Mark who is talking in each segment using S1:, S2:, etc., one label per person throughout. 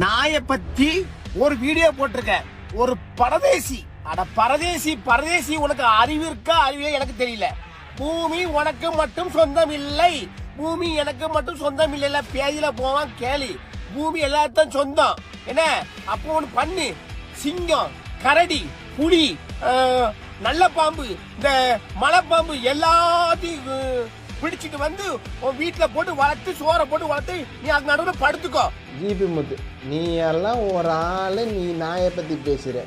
S1: நாயை பத்தி ஒரு வீடியோ போட்டிருக்க. ஒரு பரதேசி, அட பரதேசி பரதேசி, உனக்கு அறிவு இருக்கா அறிவே எனக்கு தெரியல. பூமி உனக்கு மட்டும் சொந்தம் இல்லை, பூமி எனக்கு மட்டும் சொந்தம் இல்ல. பேதியில போவான் கேளு, பூமி எல்லாத்தையும் சொந்தம். என்ன அப்போ ஒண்ணு பண்ணு, சிங்கம், கரடி, புலி, நல்ல பாம்பு, இந்த மலைப்பாம்பு எல்லாத்தையும் பிடிச்சிட்டு வந்து உன் வீட்டுல போட்டு வளர்த்து, சோறை போட்டு வளர்த்து, நீ அது நடுவில் படுத்துக்கோ.
S2: ஜிபி முத்து, நீ எல்லாம் ஒரு ஆள், நீ நாயை பற்றி பேசுகிற,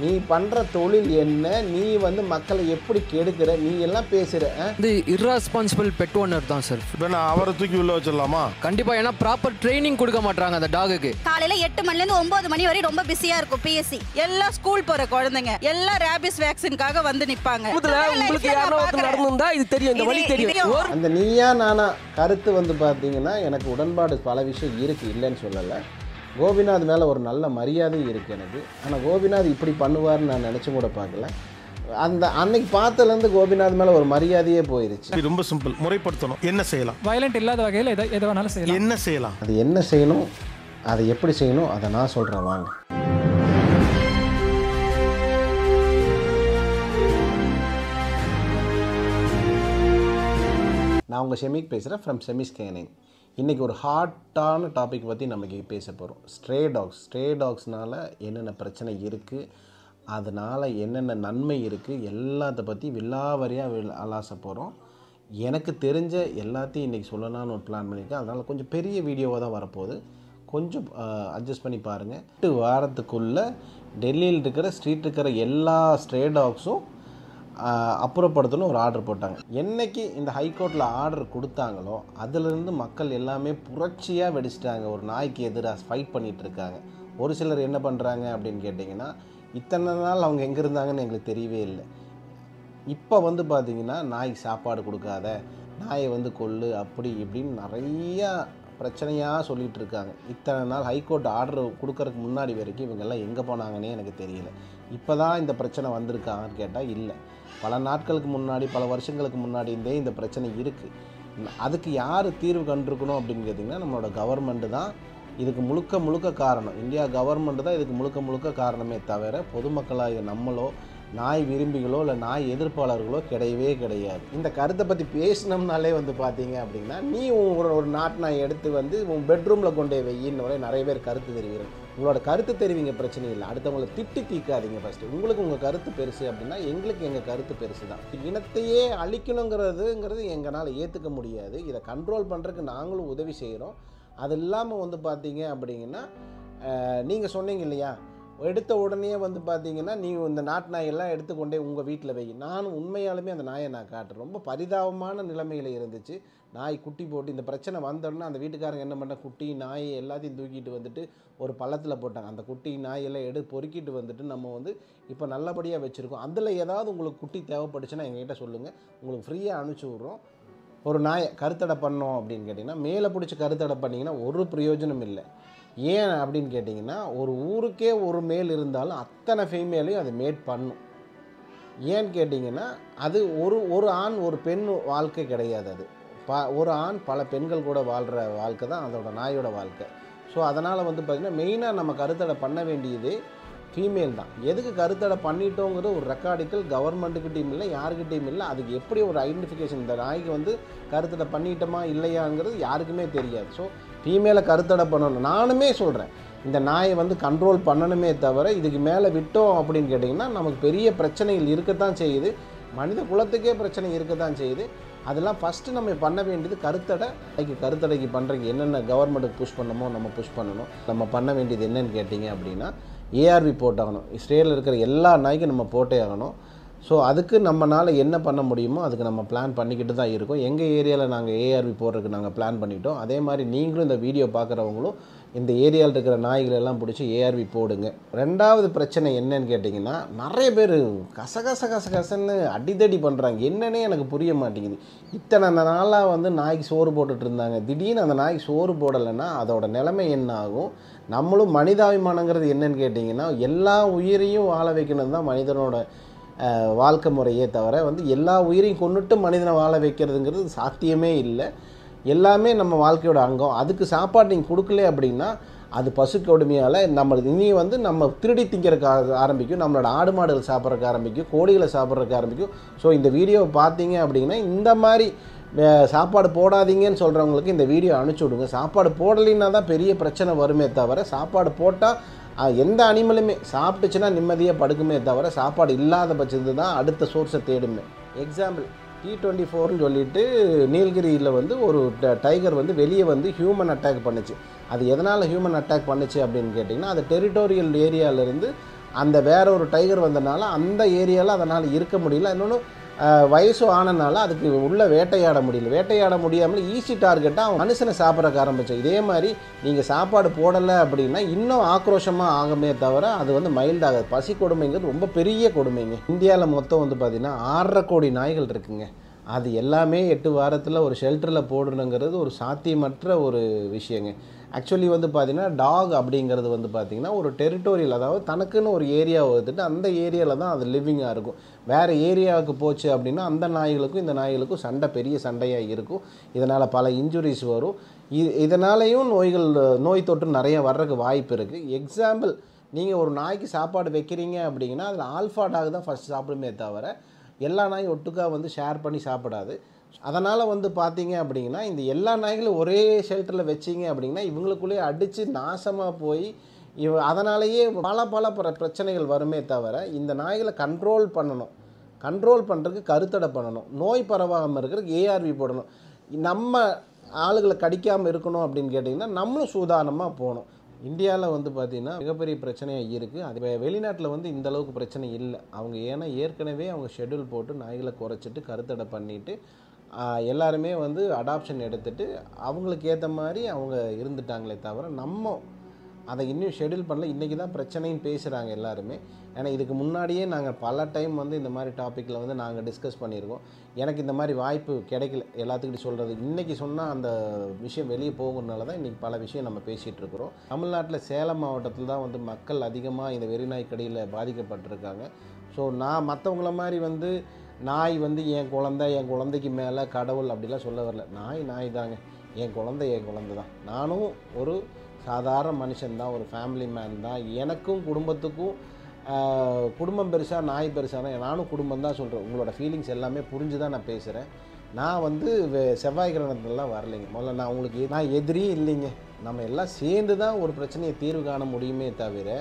S2: நீ பண்ணுற தொழில் என்ன, நீ வந்து மக்களை எப்படி கெடுக்கிற, நீ எல்லாம் பேசுகிற.
S3: இது இர்ரெஸ்பான்சிபிள் பெட் ஓனர் தான் சார்.
S4: இப்போ நான் அவரை தூக்கி உள்ள வச்சிடலாமா?
S3: கண்டிப்பாக, ஏன்னா ப்ராப்பர் ட்ரைனிங் கொடுக்க மாட்டாங்க அந்த டாகுக்கு.
S5: காலையில 8 மணிலேருந்து 9 மணி வரை ரொம்ப பிஸியா இருக்கும் பிஎஸ்சி. எல்லாம் ஸ்கூல் போற குழந்தைங்க எல்லாம் ரேபிஸ் வேக்சினுக்காக வந்து நிப்பாங்க.
S6: உங்களுக்கு யாரோ நடந்துருந்தா இது தெரியும், இந்த வழி தெரியும்.
S2: அந்த நீயா நானா கருத்து வந்து பார்த்தீங்கன்னா எனக்கு உடன்பாடு பல விஷயம் இருக்குது, இல்லைன்னு சொல்லலை. கோபிநாத் மேலே ஒரு நல்ல மரியாதை இருக்குது எனக்கு. ஆனால் கோபிநாத் இப்படி பண்ணுவார்னு நான் நினச்சி கூட பார்க்கல. அந்த அன்னைக்கு பார்த்ததுலேருந்து கோபிநாத் மேலே ஒரு மரியாதையே போயிருச்சு.
S4: ரொம்ப சிம்பிள், முறைப்படுத்தணும். என்ன செய்யலாம்?
S7: வயலண்ட் இல்லாத வகையில் எதை வேணாலும் செய்யலாம்.
S4: என்ன செய்யலாம்?
S2: அது என்ன செய்யணும், அதை எப்படி செய்யணும், அதை நான் சொல்கிறேன் வாங்க. நான் உங்கள் ஷெமிக் பேசுகிறேன் ஃப்ரம் செமி ஸ்கேனிங். இன்றைக்கி ஒரு ஹாட்டான டாபிக் பற்றி நமக்கு பேச போகிறோம். ஸ்ட்ரே டாக்ஸ்னால் என்னென்ன பிரச்சனை இருக்குது, அதனால் என்னென்ன நன்மை இருக்குது, எல்லாத்த பற்றி விலாவரியாக அலாச போகிறோம். எனக்கு தெரிஞ்ச எல்லாத்தையும் இன்றைக்கி சொல்லலான்னு ஒரு பிளான் பண்ணியிருக்கேன். அதனால் கொஞ்சம் பெரிய வீடியோவாக தான் வரப்போகுது, கொஞ்சம் அட்ஜஸ்ட் பண்ணி பாருங்கள். 8 வாரத்துக்குள்ளே டெல்லியில் இருக்கிற ஸ்ட்ரீட் இருக்கிற எல்லா ஸ்ட்ரே டாக்ஸும் அப்புறப்படுத்தணும் ஒரு ஆர்டர் போட்டாங்க. என்றைக்கு இந்த ஹைகோர்ட்டில் ஆர்டர் கொடுத்தாங்களோ அதிலிருந்து மக்கள் எல்லாமே புரட்சியாக வெடிச்சிட்டாங்க. ஒரு நாய்க்கு எதிராக ஃபைட் பண்ணிகிட்ருக்காங்க. ஒரு சிலர் என்ன பண்ணுறாங்க அப்படின்னு கேட்டிங்கன்னா, இத்தனை நாள் அவங்க எங்கே இருந்தாங்கன்னு எங்களுக்கு தெரியவே இல்லை. இப்போ வந்து பார்த்திங்கன்னா நாய்க்கு சாப்பாடு கொடுக்காத, நாயை வந்து கொல்லு, அப்படி இப்படின்னு நிறையா பிரச்சனையாக சொல்லிகிட்டு இருக்காங்க. இத்தனை நாள் ஹைகோர்ட் ஆர்டர் கொடுக்கறதுக்கு முன்னாடி வரைக்கும் இவங்கெல்லாம் எங்கே போனாங்கன்னே எனக்கு தெரியல. இப்போ தான் இந்த பிரச்சனை வந்திருக்காங்கன்னு கேட்டால் இல்லை, பல நாட்களுக்கு முன்னாடி, பல வருஷங்களுக்கு முன்னாடி இந்த பிரச்சனை இருக்குது. அதுக்கு யார் தீர்வு கண்டிருக்கணும் அப்படின்னு கேட்டிங்கன்னா நம்மளோட கவர்மெண்ட்டு தான் இதுக்கு முழுக்க காரணம். இந்தியா கவர்மெண்ட்டு தான் இதுக்கு முழுக்க காரணமே தவிர பொதுமக்களாக நம்மளோ நாய் விரும்பிகளோ இல்லை நாய் எதிர்ப்பாளர்களோ கிடையாது. இந்த கருத்தை பற்றி பேசினோம்னாலே வந்து பார்த்தீங்க அப்படின்னா, நீ ஒரு நாட்டு நாய் எடுத்து வந்து உன் பெட்ரூமில் கொண்டே வெயின்னு நிறைய பேர் கருத்து தெரிவிக்கிறேன். உங்களோட கருத்து தெரிவிங்க, பிரச்சனை இல்லை. அடுத்தவங்களை திட்டி தீக்காதீங்க. ஃபஸ்ட்டு உங்களுக்கு உங்கள் கருத்து பெருசு அப்படின்னா எங்களுக்கு எங்கள் கருத்து பெருசு தான். இனத்தையே அழிக்கணுங்கிறது எங்களால் ஏற்றுக்க முடியாது. இதை கண்ட்ரோல் பண்ணுறதுக்கு நாங்களும் உதவி செய்கிறோம். அது இல்லாமல் வந்து பார்த்தீங்க அப்படிங்கன்னா, நீங்கள் சொன்னீங்க இல்லையா, எடுத்த உடனே வந்து பார்த்தீங்கன்னா நீங்கள் இந்த நாட்டு நாயெல்லாம் எடுத்துக்கொண்டே உங்கள் வீட்டில் வை. நானும் உண்மையாலுமே அந்த நாயை நான் காட்டுறேன். ரொம்ப பரிதாபமான நிலைமையில் இருந்துச்சு. நாய் குட்டி போட்டு இந்த பிரச்சனை வந்தோடனே அந்த வீட்டுக்காரங்க என்ன பண்ண, குட்டி நாய் எல்லாத்தையும் தூக்கிட்டு வந்துட்டு ஒரு பள்ளத்தில் போட்டாங்க. அந்த குட்டி நாயெல்லாம் பொறுக்கிட்டு வந்துட்டு நம்ம வந்து இப்போ நல்லபடியாக வச்சுருக்கோம். அதில் ஏதாவது உங்களுக்கு குட்டி தேவைப்பட்டுச்சுன்னா எங்ககிட்ட சொல்லுங்கள், உங்களுக்கு ஃப்ரீயாக அனுப்பிச்சி விட்றோம். ஒரு நாயை கருத்தடை பண்ணோம் அப்படின்னு கேட்டிங்கன்னா, மேலே பிடிச்சி கருத்தடை பண்ணிங்கன்னா ஒரு பிரயோஜனம் இல்லை. ஏன் அப்படின்னு கேட்டிங்கன்னா, ஒரு ஊருக்கே ஒரு மேல் இருந்தாலும் அத்தனை ஃபீமேலையும் அது மேட் பண்ணும். ஏன்னு கேட்டிங்கன்னா, அது ஒரு ஆண் ஒரு பெண் வாழ்க்கை கிடையாது. அது ஒரு ஆண் பல பெண்கள் கூட வாழ்கிற வாழ்க்கை தான் அதோட நாயோட வாழ்க்கை. ஸோ அதனால் வந்து பார்த்திங்கன்னா மெயினாக நம்ம கருத்தடை பண்ண வேண்டியது ஃபீமேல் தான். எதுக்கு கருத்தடை பண்ணிட்டோங்கிறது ஒரு ரெக்கார்டிக்கல் கவர்மெண்ட்டுக்கிட்டையும் இல்லை, யாருக்கிட்டையும் இல்லை. அதுக்கு எப்படி ஒரு ஐடென்டிஃபிகேஷன், இந்த நாய்க்கு வந்து கருத்தடை பண்ணிட்டோமா இல்லையாங்கிறது யாருக்குமே தெரியாது. ஸோ ஃபீமேலை கருத்தடை பண்ணணும். நானுமே சொல்கிறேன், இந்த நாயை வந்து கண்ட்ரோல் பண்ணணுமே தவிர இதுக்கு மேலே விட்டோம் அப்படின்னு கேட்டிங்கன்னா நமக்கு பெரிய பிரச்சனைகள் இருக்கத்தான் செய்யுது. மனித குலத்துக்கே பிரச்சனை இருக்கத்தான் செய்யுது. அதெல்லாம் ஃபஸ்ட்டு நம்ம பண்ண வேண்டியது கருத்தடைக்கு பண்ணுறதுக்கு என்னென்ன கவர்மெண்ட்டுக்கு புஷ் பண்ணணுமோ நம்ம புஷ் பண்ணணும். நம்ம பண்ண வேண்டியது என்னென்னு கேட்டிங்க அப்படின்னா, ஏஆர்வி போட்டாகணும். ஸ்டேட்டில் இருக்கிற எல்லா நாய்க்கும் நம்ம போட்டே ஆகணும். ஸோ அதுக்கு நம்மளால் என்ன பண்ண முடியுமோ அதுக்கு நம்ம பிளான் பண்ணிக்கிட்டு தான் இருக்கோம். எங்கள் ஏரியாவில் நாங்கள் ஏஆர்வி போடுறதுக்கு நாங்கள் பிளான் பண்ணிட்டோம். அதே மாதிரி நீங்களும் இந்த வீடியோ பார்க்குறவங்களும் இந்த ஏரியாவில் இருக்கிற நாய்களெல்லாம் பிடிச்சி ஏஆர்வி போடுங்க. ரெண்டாவது பிரச்சனை என்னன்னு கேட்டிங்கன்னா, நிறைய பேர் கசன்னு அடிதடி பண்ணுறாங்க. என்னன்னே எனக்கு புரிய மாட்டேங்குது. இத்தனை நாளாக வந்து நாய்க்கு சோறு போட்டுட்டு இருந்தாங்க, திடீர்னு அந்த நாய்க்கு சோறு போடலைன்னா அதோட நிலைமை என்ன ஆகும்? நம்மளும் மனிதாபிமானங்கிறது என்னன்னு கேட்டிங்கன்னா, எல்லா உயிரையும் வாழ வைக்கணும் தான் மனிதனோட வாழ்க்கை முறையே தவிர வந்து எல்லா உயிரையும் கொண்டுட்டு மனிதனை வாழ வைக்கிறதுங்கிறது சாத்தியமே இல்லை. எல்லாமே நம்ம வாழ்க்கையோட அங்கம். அதுக்கு சாப்பாடு நீங்கள் கொடுக்கல அப்படின்னா அது பசு கொடுமையால் நம்மளுக்கு இனி வந்து நம்ம திருடி திங்கிறதுக்கு ஆரம்பிக்கும், நம்மளோட ஆடு மாடுகள் சாப்பிட்றதுக்கு ஆரம்பிக்கும், கோழிகளை சாப்பிட்றதுக்கு ஆரம்பிக்கும். ஸோ இந்த வீடியோவை பார்த்தீங்க அப்படின்னா இந்த மாதிரி சாப்பாடு போடாதீங்கன்னு சொல்கிறவங்களுக்கு இந்த வீடியோ அனுப்பிச்சி விடுங்க. சாப்பாடு போடலைன்னா தான் பெரிய பிரச்சனை வருமே தவிர, சாப்பாடு போட்டால் எந்த அனிமலுமே சாப்பிட்டுச்சுன்னா நிம்மதியாக படுக்குமே தவிர, சாப்பாடு இல்லாத பட்சத்து தான் அடுத்த சோர்ஸை தேடுமே. எக்ஸாம்பிள் T24ன்னு சொல்லிட்டு நீலகிரியில் வந்து ஒரு டைகர் வந்து வெளியே வந்து ஹியூமன் அட்டாக் பண்ணுச்சு. அது எதனால் ஹியூமன் அட்டாக் பண்ணுச்சு அப்படின்னு கேட்டிங்கன்னா, அது டெரிட்டோரியல் ஏரியாவிலேருந்து அந்த வேற ஒரு டைகர் வந்தனால அந்த ஏரியாவில் அதனால் இருக்க முடியல. இன்னொன்று வயசு ஆனனால அதுக்கு உள்ள வேட்டையாட முடியல. வேட்டையாட முடியாமல் ஈஸி டார்கெட்டாக அவன் மனுஷனை சாப்பிட்றக்க ஆரம்பித்தோம். இதே மாதிரி நீங்கள் சாப்பாடு போடலை அப்படின்னா இன்னும் ஆக்ரோஷமாக ஆகுமே தவிர அது வந்து மைல்டாகாது. பசி கொடுமைங்கிறது ரொம்ப பெரிய கொடுமைங்க. இந்தியாவில் மொத்தம் வந்து பார்த்திங்கன்னா 6.5 கோடி நாய்கள் இருக்குங்க. அது எல்லாமே 8 வாரத்தில் ஒரு ஷெல்டரில் போடணுங்கிறது ஒரு சாத்தியமற்ற ஒரு விஷயங்க. ஆக்சுவலி வந்து பார்த்திங்கன்னா டாக் அப்படிங்கிறது வந்து பார்த்திங்கன்னா ஒரு டெரிட்டோரியல், அதாவது தனக்குன்னு ஒரு ஏரியாவை எடுத்துட்டு அந்த ஏரியாவில் தான் அது லிவிங்காக இருக்கும். வேறு ஏரியாவுக்கு போச்சு அப்படின்னா அந்த நாய்களுக்கும் இந்த நாய்களுக்கும் பெரிய சண்டையாக இருக்கும். இதனால் பல இன்ஜுரிஸ் வரும். இதனாலேயும் நோய் தொற்று நிறைய வர்றதுக்கு வாய்ப்பு இருக்குது. எக்ஸாம்பிள், நீங்கள் ஒரு நாய்க்கு சாப்பாடு வைக்கிறீங்க அப்படிங்கன்னா அதில் ஆல்ஃபா டாக் தான் ஃபஸ்ட் சாப்பிடுமே தவிர எல்லா நாயும் ஒட்டுக்கா வந்து ஷேர் பண்ணி சாப்பிடாது. அதனால் வந்து பார்த்தீங்க அப்படிங்கன்னா இந்த எல்லா நாய்களும் ஒரே ஷெல்டரில் வச்சிங்க அப்படின்னா இவங்களுக்குள்ளேயே அடித்து நாசமாக போய் அதனாலேயே பல பிரச்சனைகள் வருமே தவிர, இந்த நாய்களை கண்ட்ரோல் பண்ணணும். கண்ட்ரோல் பண்ணுறதுக்கு கருத்தடை பண்ணணும். நோய் பரவாமல் இருக்கிறதுக்கு ஏஆர்வி போடணும். நம்ம ஆளுகளை கடிக்காமல் இருக்கணும் அப்படின்னு கேட்டிங்கன்னா நம்மளும் சூதானமாக போகணும். இந்தியாவில் வந்து பார்த்திங்கன்னா மிகப்பெரிய பிரச்சனையாக இருக்குது. அது வெளிநாட்டில் வந்து இந்த அளவுக்கு பிரச்சனை இல்லை. அவங்க ஏன்னா ஏற்கனவே அவங்க ஷெட்யூல் போட்டு நாய்களை குறைச்சிட்டு கருத்தடை பண்ணிவிட்டு எல்லாருமே வந்து அடாப்ஷன் எடுத்துகிட்டு அவங்களுக்கு ஏற்ற மாதிரி அவங்க இருந்துட்டாங்களே தவிர நம்ம அதை இன்னும் ஷெட்யூல் பண்ணல. இன்றைக்கி தான் பிரச்சனைன்னு பேசுகிறாங்க எல்லாருமே. ஏன்னா இதுக்கு முன்னாடியே நாங்கள் பல டைம் வந்து இந்த மாதிரி டாப்பிக்கில் வந்து நாங்கள் டிஸ்கஸ் பண்ணியிருக்கோம். எனக்கு இந்த மாதிரி வாய்ப்பு கிடைக்கல எல்லாத்துக்கிட்ட சொல்கிறது. இன்றைக்கி சொன்னால் அந்த விஷயம் வெளியே போகிறதுனால தான் இன்றைக்கி பல விஷயம் நம்ம பேசிகிட்டு இருக்கிறோம். தமிழ்நாட்டில் சேலம் மாவட்டத்தில் தான் வந்து மக்கள் அதிகமாக இந்த வெறிநாய் கடியில் பாதிக்கப்பட்டிருக்காங்க. ஸோ நான் மற்றவங்கள மாதிரி வந்து நாய் வந்து என் குழந்தைக்கு மேலே கடவுள் அப்படிலாம் சொல்ல வரல. நாய் தாங்க. என் குழந்தை தான். நானும் ஒரு சாதாரண மனுஷன்தான், ஒரு ஃபேமிலி மேன் தான். எனக்கும் குடும்பத்துக்கும் குடும்பம் பெருசாக நாய் பெருசாக நானும் குடும்பம் தான் சொல்கிறேன். உங்களோட ஃபீலிங்ஸ் எல்லாமே புரிஞ்சு தான் நான் பேசுகிறேன். நான் வந்து செவ்வாய் கிரகணத்துலலாம் வரலைங்க. முதல்ல நான் உங்களுக்கு நான் எதிரியே இல்லைங்க. நம்ம எல்லாம் சேர்ந்து தான் ஒரு பிரச்சனையை தீர்வு காண முடியுமே தவிர,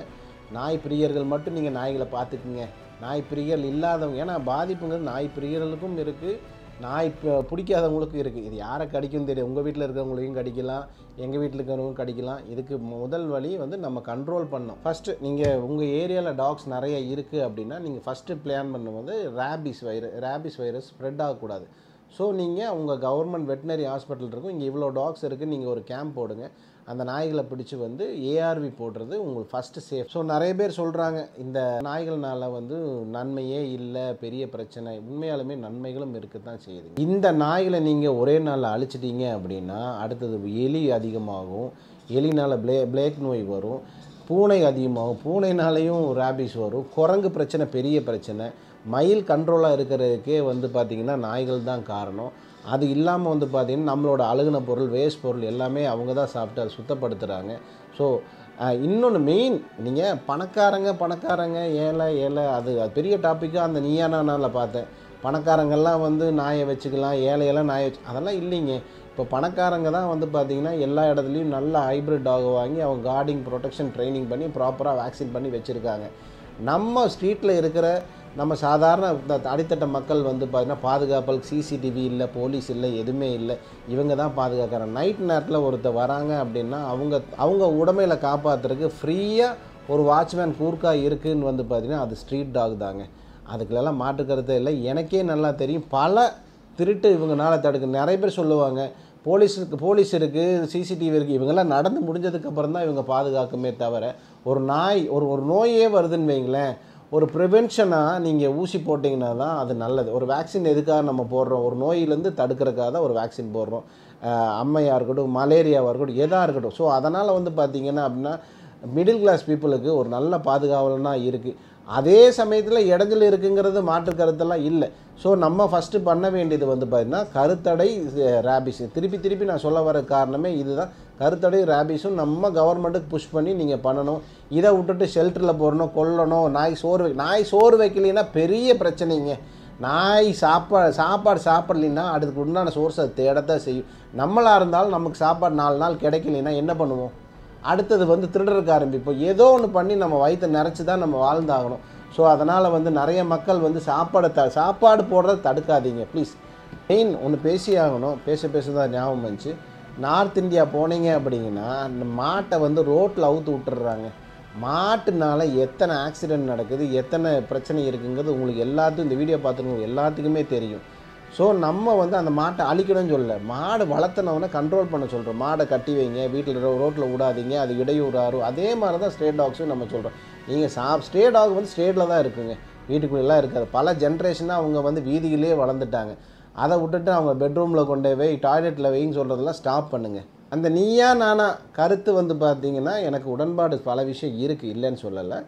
S2: நாய் பிரியர்கள் மட்டும் நீங்கள் நாய்களை பார்த்துக்குங்க, நாய் பிரியர்கள் இல்லாதவங்க, ஏன்னா பாதிப்புங்கிறது நாய் பிரியர்களுக்கும் இருக்குது, நாய் பிடிக்காதவங்களுக்கும் இருக்குது. இது யாரை கடிக்கும் தெரியும். உங்கள் வீட்டில் இருக்கிறவங்களையும் கடிக்கலாம், எங்கள் வீட்டில் இருக்கிறவங்களும் கடிக்கலாம். இதுக்கு முதல் வழி வந்து நம்ம கண்ட்ரோல் பண்ணோம். ஃபஸ்ட்டு நீங்கள் உங்கள் ஏரியாவில் டாக்ஸ் நிறைய இருக்குது அப்படின்னா நீங்கள் ஃபஸ்ட்டு பிளான் பண்ணும்போது ரேபிஸ் வைரஸ் ஸ்ப்ரெட் ஆகக்கூடாது. ஸோ நீங்கள் உங்கள் கவர்மெண்ட் வெட்டினரி ஹாஸ்பிட்டல் இருக்கும், இங்கே இவ்வளோ டாக்ஸ் இருக்குது, நீங்கள் ஒரு கேம்ப் போடுங்க. அந்த நாய்களை பிடிச்சி வந்து ஏஆர்வி போடுறது உங்களுக்கு ஃபஸ்ட்டு சேஃப். ஸோ நிறைய பேர் சொல்கிறாங்க இந்த நாய்கள்னால வந்து நன்மையே இல்லை, பெரிய பிரச்சனை. உண்மையாலுமே நன்மைகளும் இருக்க தான் செய்யுது. இந்த நாய்களை நீங்கள் ஒரே நாளில் அழிச்சிட்டிங்க அப்படின்னா அடுத்தது எலி அதிகமாகும். எலினால் பிளேக் நோய் வரும். பூனை அதிகமாகும். பூனைனாலேயும் ரேபிஸ் வரும். குரங்கு பிரச்சனை பெரிய பிரச்சனை. மயில் கண்ட்ரோலாக இருக்கிறதுக்கே வந்து பார்த்திங்கன்னா நாய்கள் தான் காரணம். அது இல்லாமல் வந்து பார்த்திங்கன்னா நம்மளோட அழுகுன பொருள், வேஸ்ட் பொருள் எல்லாமே அவங்க தான் சாப்பிட்டு அதை சுத்தப்படுத்துகிறாங்க. ஸோ இன்னொன்று மெயின், நீங்கள் பணக்காரங்க ஏழை அது பெரிய டாப்பிக்காக அந்த நீயானால பார்த்தேன். பணக்காரங்கள்லாம் வந்து நாயை வச்சுக்கலாம், ஏழையெல்லாம் நாயை அதெல்லாம் இல்லைங்க. இப்போ பணக்காரங்க தான் வந்து பார்த்திங்கன்னா எல்லா இடத்துலையும் நல்ல ஹைப்ரிட் டாக் வாங்கி அவங்க கார்டிங் ப்ரொடெக்ஷன் ட்ரைனிங் பண்ணி ப்ராப்பராக வேக்சின் பண்ணி வச்சுருக்காங்க. நம்ம ஸ்ட்ரீட்டில் இருக்கிற நம்ம சாதாரண அடித்தட்ட மக்கள் வந்து பார்த்திங்கன்னா பாதுகாப்பல் சிசிடிவி இல்லை, போலீஸ் இல்லை, எதுவுமே இல்லை. இவங்க தான் பாதுகாக்கிறாங்க. நைட் நேரத்தில் ஒருத்தர் வராங்க அப்படின்னா அவங்க உடைமையில் காப்பாற்றுறதுக்கு ஃப்ரீயாக ஒரு வாட்ச்மேன் கூர்க்கா இருக்குதுன்னு வந்து பார்த்திங்கன்னா அது ஸ்ட்ரீட் டாக் தாங்க. அதுக்குள்ளெல்லாம் மாற்றுக்கருத்தே இல்லை. எனக்கே நல்லா தெரியும் பல திருட்டு இவங்கனால தடுக்க. நிறைய பேர் சொல்லுவாங்க போலீஸ் இருக்குது, சிசிடிவி இருக்குது. இவங்கெல்லாம் நடந்து முடிஞ்சதுக்கப்புறம் தான் இவங்க பாதுகாக்குமே தவிர, ஒரு நாய் ஒரு நோயே வருதுன்னு வைங்களேன், ஒரு ப்ரிவென்ஷனாக நீங்கள் ஊசி போட்டிங்கன்னா தான் அது நல்லது. ஒரு வேக்சின் எதுக்காக நம்ம போடுறோம்? ஒரு நோயிலேருந்து தடுக்கிறதுக்காக தான் ஒரு வேக்சின் போடுறோம். அம்மையாக இருக்கட்டும், மலேரியாவாக இருக்கட்டும், எதாக இருக்கட்டும். ஸோ அதனால் வந்து பார்த்திங்கன்னா அப்படின்னா மிடில் கிளாஸ் பீப்புளுக்கு ஒரு நல்ல பாதுகாவலனாக இருக்குது. அதே சமயத்தில் இடைஞ்சல் இருக்குங்கிறது மாற்று கருத்தெல்லாம் இல்லை. ஸோ நம்ம ஃபஸ்ட்டு பண்ண வேண்டியது வந்து பார்த்திங்கன்னா கருத்தடை ரேபிஸ். திருப்பி நான் சொல்ல வர காரணமே இதுதான். கருத்தடையும் ரேபிஸும் நம்ம கவர்மெண்ட்டுக்கு புஷ் பண்ணி நீங்கள் பண்ணணும். இதை விட்டுட்டு ஷெல்டரில் போடணும், கொல்லணும், நாய் சோறு வைக்கலைன்னா பெரிய பிரச்சனைங்க. நாய் சாப்பாடு சாப்பிடலைன்னா அதுக்கு உண்டான சோர்ஸை தேடத்தான் செய்யும். நம்மளாக இருந்தாலும் நமக்கு சாப்பாடு 4 நாள் கிடைக்கலைன்னா என்ன பண்ணுவோம்? அடுத்தது திருடருக்கு ஆரம்பிப்போம். ஏதோ ஒன்று பண்ணி நம்ம வயிற்றை நிறச்சி தான் நம்ம வாழ்ந்தாகணும். ஸோ அதனால் நிறைய மக்கள் சாப்பாடு போடுறத தடுக்காதீங்க ப்ளீஸ். மெயின் ஒன்று பேசியாகணும். பேச தான் ஞாபகம் வந்துச்சு. நார்த் இந்தியா போனீங்க அப்படிங்கன்னா அந்த மாட்டை ரோட்டில் அவுத்து விட்டுறாங்க. மாட்டுனால எத்தனை ஆக்சிடெண்ட் நடக்குது, எத்தனை பிரச்சனை இருக்குங்கிறது உங்களுக்கு எல்லாத்துக்கும் இந்த வீடியோ பார்த்துருக்கோம் எல்லாத்துக்குமே தெரியும். ஸோ நம்ம அந்த மாட்டை அழிக்கணும்னு சொல்லலை, மாடு வளர்த்தனவனை கண்ட்ரோல் பண்ண சொல்கிறோம். மாடை கட்டி வைங்க, வீட்டில் ரோட்டில் விடாதீங்க, அது இடையூறாரும். அதே மாதிரி தான் ஸ்ட்ரே டாக்ஸும் நம்ம சொல்கிறோம். நீங்கள் ஸ்ட்ரே டாக் ஸ்ட்ரேட்டில் தான் இருக்குங்க, வீட்டுக்குள்ளெல்லாம் இருக்காது. பல ஜென்ரேஷனாக அவங்க வீதியிலே வளர்ந்துட்டாங்க. அதை விட்டுட்டு அவங்க பெட்ரூமில் கொண்டே வை, டாய்லெட்டில் வைன்னு சொல்கிறதெல்லாம் ஸ்டாப் பண்ணுங்கள். அந்த நீயா நானா கருத்து பார்த்தீங்கன்னா எனக்கு உடன்பாடு பல விஷயம் இருக்குது, இல்லைன்னு சொல்லலை.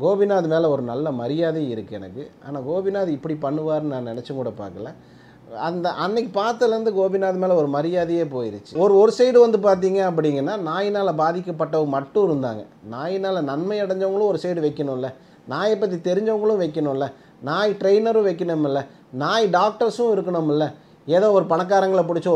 S2: கோபிநாத் மேலே ஒரு நல்ல மரியாதை இருக்குது எனக்கு. ஆனால் கோபிநாத் இப்படி பண்ணுவார்னு நான் நினச்சும் கூட பார்க்கல. அன்னைக்கு பார்த்ததுலேருந்து கோபிநாத் மேலே ஒரு மரியாதையே போயிடுச்சு. ஒரு சைடு பார்த்தீங்க அப்படிங்கன்னா நாயினால் பாதிக்கப்பட்டவங்க மட்டும் இருந்தாங்க. நாயினால் நன்மை அடைஞ்சவங்களும் ஒரு சைடு வைக்கணும்ல, நாயை பற்றி தெரிஞ்சவங்களும் வைக்கணும்ல, நாய் ட்ரெயினரும் வைக்கணுமில்ல, நாய் டாக்டர்ஸும் இருக்கணுமில்ல. ஏதோ ஒரு பணக்காரங்களை பிடிச்ச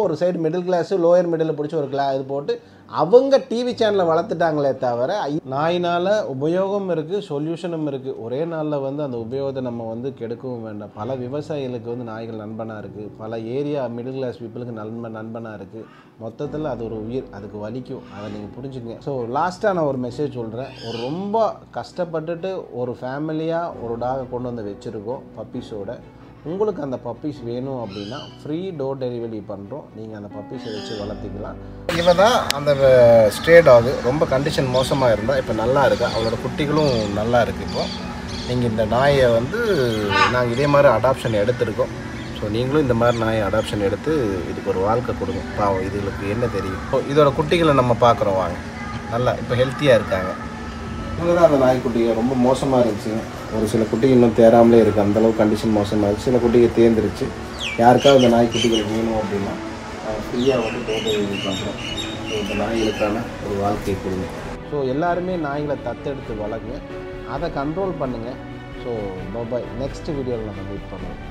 S2: ஒரு side middle class lower middle பிடிச்ச ஒரு இது போட்டு அவங்க டிவி சேனலை வளர்த்துட்டாங்களே தவிர நாயினால் உபயோகம் இருக்குது, சொல்யூஷனும் இருக்குது. ஒரே நாளில் அந்த உபயோகத்தை நம்ம கெடுக்கவும் வேண்டாம். பல விவசாயிகளுக்கு நாய்கள் நண்பனாக இருக்குது, பல ஏரியா மிடில் கிளாஸ் பீப்புளுக்கு நண்பனாக இருக்குது. மொத்தத்தில் அது ஒரு உயிர், அதுக்கு வலிக்கும், அதை நீங்கள் புரிஞ்சுக்கங்க. ஸோ லாஸ்ட்டாக நான் ஒரு மெசேஜ் சொல்கிறேன். ரொம்ப கஷ்டப்பட்டுட்டு ஒரு ஃபேமிலியாக ஒரு டாகை கொண்டு வச்சுருக்கோம் பப்பீஸோட. உங்களுக்கு அந்த பப்பீஸ் வேணும் அப்படின்னா ஃப்ரீ டோர் டெலிவரி பண்ணுறோம். நீங்கள் அந்த பப்பீஸை வச்சு வளர்த்திக்கலாம். இவன் தான் அந்த ஸ்ட்ரே டாகு. ரொம்ப கண்டிஷன் மோசமாக இருந்தால் இப்போ நல்லா இருக்கா, அவளோட குட்டிகளும் நல்லா இருக்குது. இப்போ நீங்கள் இந்த நாயை நாங்கள் இதே மாதிரி அடாப்ஷன் எடுத்திருக்கோம். ஸோ நீங்களும் இந்த மாதிரி நாயை அடாப்ஷன் எடுத்து இதுக்கு ஒரு வாழ்க்கை கொடுங்க. பாவம் இதுகளுக்கு என்ன தெரியும். ஸோ இதோட குட்டிகளை நம்ம பார்க்குறோம் வாங்க. நல்லா இப்போ ஹெல்த்தியாக இருக்காங்க. இவங்க தான் அந்த நாய்க்குட்டிகள். ரொம்ப மோசமாக இருந்துச்சுங்க. ஒரு சில குட்டிகள் இன்னும் தேராமலே இருக்குது, அந்தளவுக்கு கண்டிஷன் மோசமாக இருக்குது. சில குட்டிகள் தேர்ந்துருச்சு. யாருக்காவது இந்த நாய்க்குட்டிகள் வேணும் அப்படின்னா ஃப்ரீயாக டோர் டெலிவரி பண்ணுறோம். ஸோ இந்த நாய்களுக்கான ஒரு வாழ்க்கை கொடுங்க. ஸோ எல்லாருமே நாய்களை தத்தெடுத்து வளருங்க, அதை கண்ட்ரோல் பண்ணுங்கள். ஸோ பாய், நெக்ஸ்ட் வீடியோவில் நம்ம மீட் பண்ணுவோம்.